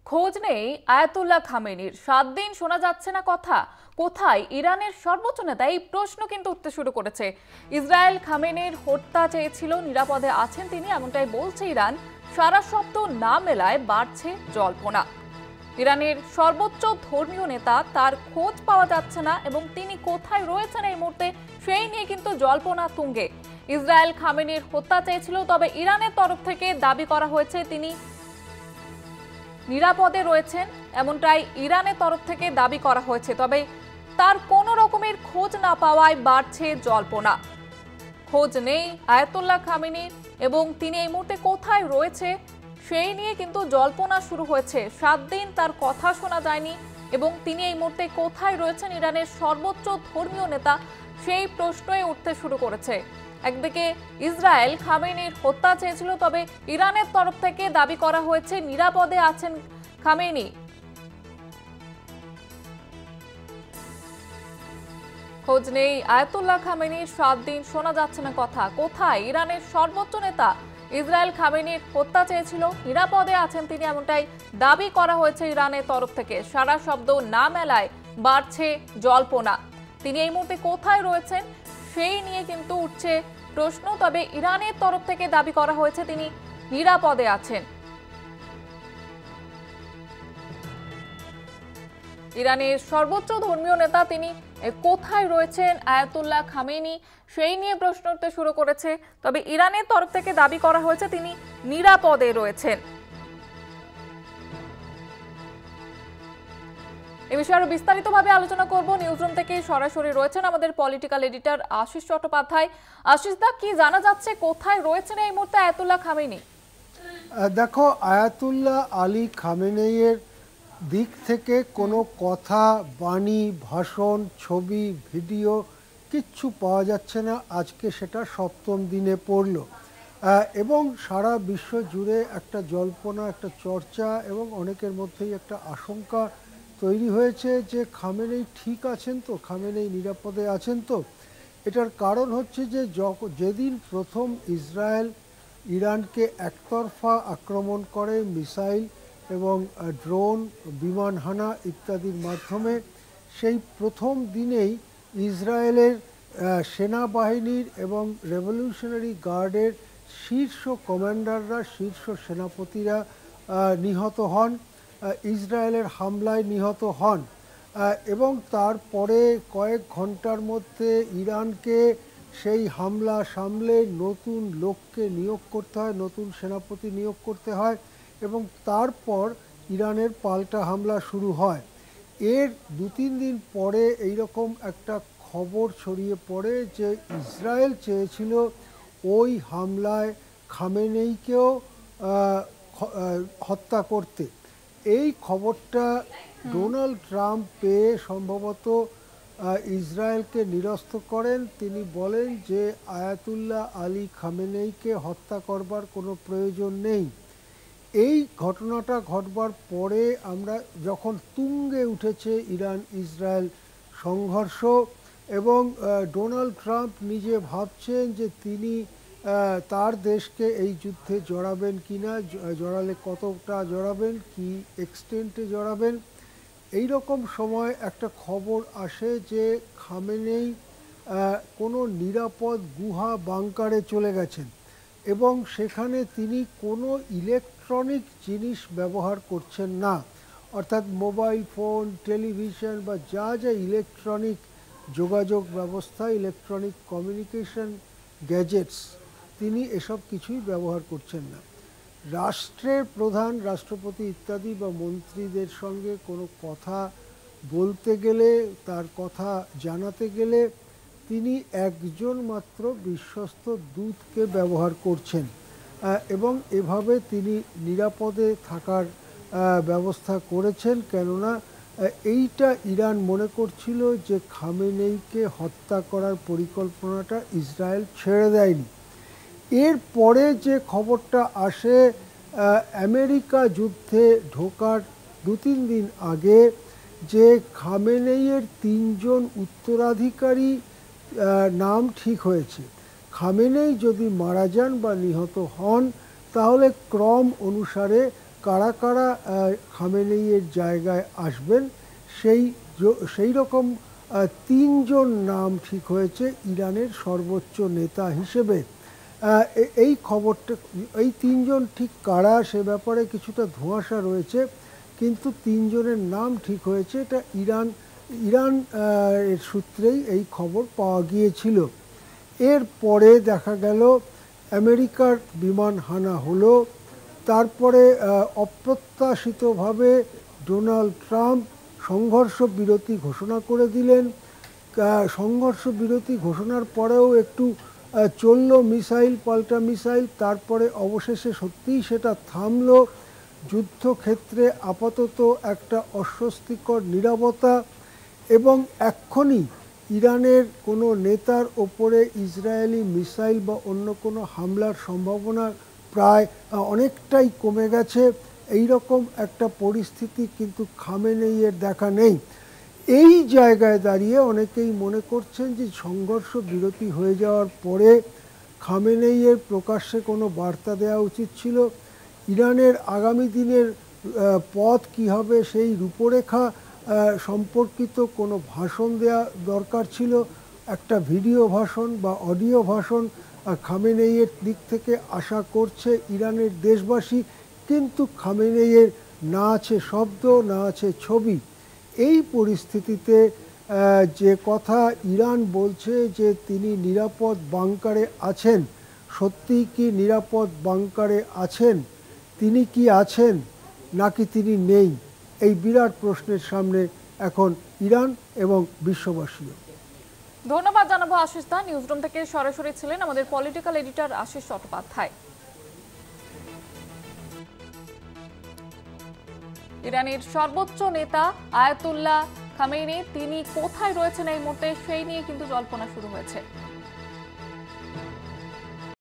খোঁজ নেই আয়াতুল্লাহ খামেনির। 7 দিন শোনা যাচ্ছে না কথা। কোথায় ইরানের সর্বোচ্চ নেতা? এই প্রশ্ন কিন্তু উঠতে শুরু করেছে। ইসরায়েল খামেনির হত্যা চেয়েছিল, নিরাপদে আছেন তিনি, এমনটাই বলছে ইরান। সারা শব্দ না মেলায় বাড়ছে জল্পনা। ইরানের সর্বোচ্চ ধর্মীয় নেতা, তার খোঁজ পাওয়া যাচ্ছে না এবং তিনি কোথায় রয়েছেন এই মুহূর্তে সেই নিয়ে কিন্তু জল্পনা তুঙ্গে। ইসরায়েল খামেনির হত্যা চেয়েছিল, তবে ইরানের তরফ থেকে দাবি করা হয়েছে তিনি নিরাপদে রয়েছেন, এমনটাই ইরানের তরফ থেকে দাবি করা হয়েছে। তবে তার কোনো রকমের খোঁজ না পাওয়ায় বাড়ছে জল্পনা। খোঁজ নেই আয়াতুল্লাহ খামেনির এবং তিনি এই মুহূর্তে কোথায় রয়েছে সেই নিয়ে কিন্তু জল্পনা শুরু হয়েছে। 7 দিন তার কথা শোনা যায়নি এবং তিনি এই মুহূর্তে কোথায় রয়েছেন ইরানের সর্বোচ্চ ধর্মীয় নেতা, সেই প্রশ্নই উঠতে শুরু করেছে। একদিকে ইসরায়েল খামেনির হত্যা চেয়েছিল, তবে ইরানের তরফ থেকে দাবি করা হয়েছে নিরাপদে আছেন খামেনি। খোঁজ নেই আয়াতুল্লাহ খামেনির, 7 দিন শোনা যাচ্ছে না কথা। কোথায় ইরানের সর্বোচ্চ নেতা? ইসরায়েল খামেনির হত্যা চেয়েছিল, নিরাপদে আছেন তিনি, এমনটাই দাবি করা হয়েছে ইরানের তরফ থেকে। সারা শব্দ না মেলায় বাড়ছে জল্পনা। তিনি এই মুহূর্তে কোথায় রয়েছেন সেই নিয়ে কিন্তু উঠছে প্রশ্ন, তবে ইরানের তরফ থেকে দাবি করা হয়েছে তিনি নিরাপদে আছেন। ইরানের সর্বোচ্চ ধর্মীয় নেতা, তিনি কোথায় রয়েছেন আয়াতুল্লাহ খামেনি সেই নিয়ে প্রশ্ন উঠতে শুরু করেছে। তবে ইরানের তরফ থেকে দাবি করা হয়েছে তিনি নিরাপদে রয়েছেন। এ বিষয়ে আরো বিস্তারিতভাবে আলোচনা করব। নিউজরুম থেকে সরাসরি রয়েছেন আমাদের পলিটিক্যাল এডিটর আশিস চট্টোপাধ্যায়। আশিস দা, কি জানা যাচ্ছে, কোথায় রয়েছেন এই মুহূর্তে আয়াতুল্লাহ খামেনি? দেখো, আয়াতুল্লাহ আলী খামেনেইয়ের দিক থেকে কোনো কথা, বাণী, ভাষণ, ছবি, ভিডিও কিচ্ছু পাওয়া যাচ্ছে না। আজকে সেটা 7ম দিনে পড়ল এবং সারা বিশ্ব জুড়ে একটা জল্পনা, একটা চর্চা এবং অনেকের মধ্যেই একটা আশঙ্কা তৈরি হয়েছে যে খামেনেই ঠিক আছেন তো, খামেনেই নিরাপদে আছেন তো। এটার কারণ হচ্ছে যে যেদিন প্রথম ইসরায়েল ইরানকে একতরফা আক্রমণ করে মিসাইল এবং ড্রোন, বিমান হানা ইত্যাদির মাধ্যমে, সেই প্রথম দিনেই ইসরায়েলের সেনাবাহিনীর এবং রেভলিউশনারি গার্ডের শীর্ষ কমান্ডাররা, শীর্ষ সেনাপতিরা নিহত হন, ইসরায়েলের হামলায় নিহত হন। এবং তারপরে কয়েক ঘন্টার মধ্যে ইরানকে সেই হামলা সামলে নতুন লোককে নিয়োগ করতে হয়, নতুন সেনাপতি নিয়োগ করতে হয় এবং তারপর ইরানের পাল্টা হামলা শুরু হয়। এর 2-3 দিন পরে এইরকম একটা খবর ছড়িয়ে পড়ে যে ইসরায়েল চেয়েছিল ওই হামলায় খামেনেইকেও হত্যা করতে। এই খবরটা ডোনাল্ড ট্রাম্প পেয়ে সম্ভবত ইসরায়েলকে নিরস্ত করেন। তিনি বলেন যে আয়াতুল্লাহ আলী খামেনেইকে হত্যা করবার কোনো প্রয়োজন নেই। এই ঘটনাটা ঘটবার পরে আমরা যখন তুঙ্গে উঠেছে ইরান ইসরায়েল সংঘর্ষ এবং ডোনাল্ড ট্রাম্প নিজে ভাবছেন যে তিনি তার দেশকে এই যুদ্ধে জড়াবেন কিনা, জড়ালে কতটা জড়াবেন, কি এক্সটেন্টে জড়াবেন। এই রকম সময় একটা খবর আসে যে খামেনেই কোনো নিরাপদ গুহা বাংকারে চলে গেছেন এবং সেখানে তিনি কোনো ইলেকট্রনিক জিনিস ব্যবহার করছেন না, অর্থাৎ মোবাইল ফোন, টেলিভিশন বা যা যা ইলেকট্রনিক যোগাযোগ ব্যবস্থা, ইলেকট্রনিক কমিউনিকেশন গ্যাজেটস, তিনি এসব কিছুই ব্যবহার করছেন না। রাষ্ট্রের প্রধান, রাষ্ট্রপতি ইত্যাদি বা মন্ত্রীদের সঙ্গে কোনো কথা বলতে গেলে, তার কথা জানাতে গেলে তিনি একজন মাত্র বিশ্বস্ত দূতকে ব্যবহার করছেন এবং এভাবে তিনি নিরাপদে থাকার ব্যবস্থা করেছেন। কেননা এইটা ইরান মনে করছিল যে খামেনেইকে হত্যা করার পরিকল্পনাটা ইসরায়েল ছেড়ে দেয়নি। এরপরে যে খবরটা আসে আমেরিকা যুদ্ধে ঢোকার 2-3 দিন আগে, যে খামেনেইয়ের 3 জন উত্তরাধিকারী নাম ঠিক হয়েছে। খামেনেই যদি মারা যান বা নিহত হন তাহলে ক্রম অনুসারে কারা কারা খামেনেইয়ের জায়গায় আসবেন সেই রকম তিনজন নাম ঠিক হয়েছে ইরানের সর্বোচ্চ নেতা হিসেবে। এই খবরটা, এই তিনজন ঠিক কারা সে ব্যাপারে কিছুটা ধোঁয়াশা রয়েছে, কিন্তু তিনজনের নাম ঠিক হয়েছে। এটা ইরান এর সূত্রেই এই খবর পাওয়া গিয়েছিল। এরপরে দেখা গেল আমেরিকার বিমান হানা হলো, তারপরে অপ্রত্যাশিতভাবে ডোনাল্ড ট্রাম্প সংঘর্ষ বিরতি ঘোষণা করে দিলেন। সংঘর্ষ বিরতি ঘোষণার পরেও একটু চলল মিসাইল পাল্টা মিসাইল, তারপরে অবশেষে সত্যিই সেটা থামলো। যুদ্ধক্ষেত্রে আপাতত একটা অস্বস্তিকর নীরবতা, এবং এক্ষুনি ইরানের কোনো নেতার ওপরে ইসরায়েলি মিসাইল বা অন্য কোনো হামলার সম্ভাবনা প্রায় অনেকটাই কমে গেছে। এই রকম একটা পরিস্থিতি কিন্তু খামেনেইয়ের দেখা নেই। এই জায়গায় দাঁড়িয়ে অনেকেই মনে করছেন যে সংঘর্ষ বিরতি হয়ে যাওয়ার পরে খামেনেইয়ের প্রকাশ্যে কোনো বার্তা দেওয়া উচিত ছিল। ইরানের আগামী দিনের পথ কী হবে সেই রূপরেখা সম্পর্কিত কোনো ভাষণ দেওয়া দরকার ছিল, একটা ভিডিও ভাষণ বা অডিও ভাষণ খামেনেইয়ের দিক থেকে আশা করছে ইরানের দেশবাসী। কিন্তু খামেনেইয়ের না আছে শব্দ, না আছে ছবি। এই পরিস্থিতিতে যে কথা ইরান বলছে যে তিনি নিরাপদ বাংকারে আছেন, সত্যিই কি নিরাপদ বাংকারে আছেন? তিনি কি আছেন নাকি তিনি নেই? এই বিরাট প্রশ্নের সামনে এখন ইরান এবং বিশ্ববাসীও। ধন্যবাদ জানাবো আশিস দা। নিউজরুম থেকে সরাসরি ছিলেন আমাদের পলিটিক্যাল এডিটর আশিস চট্টোপাধ্যায়। ইরানের সর্বোচ্চ নেতা আয়াতুল্লাহ খামেনি তিনি কোথায় রয়েছেন এই মুহূর্তে সেই নিয়ে কিন্তু জল্পনা শুরু হয়েছে।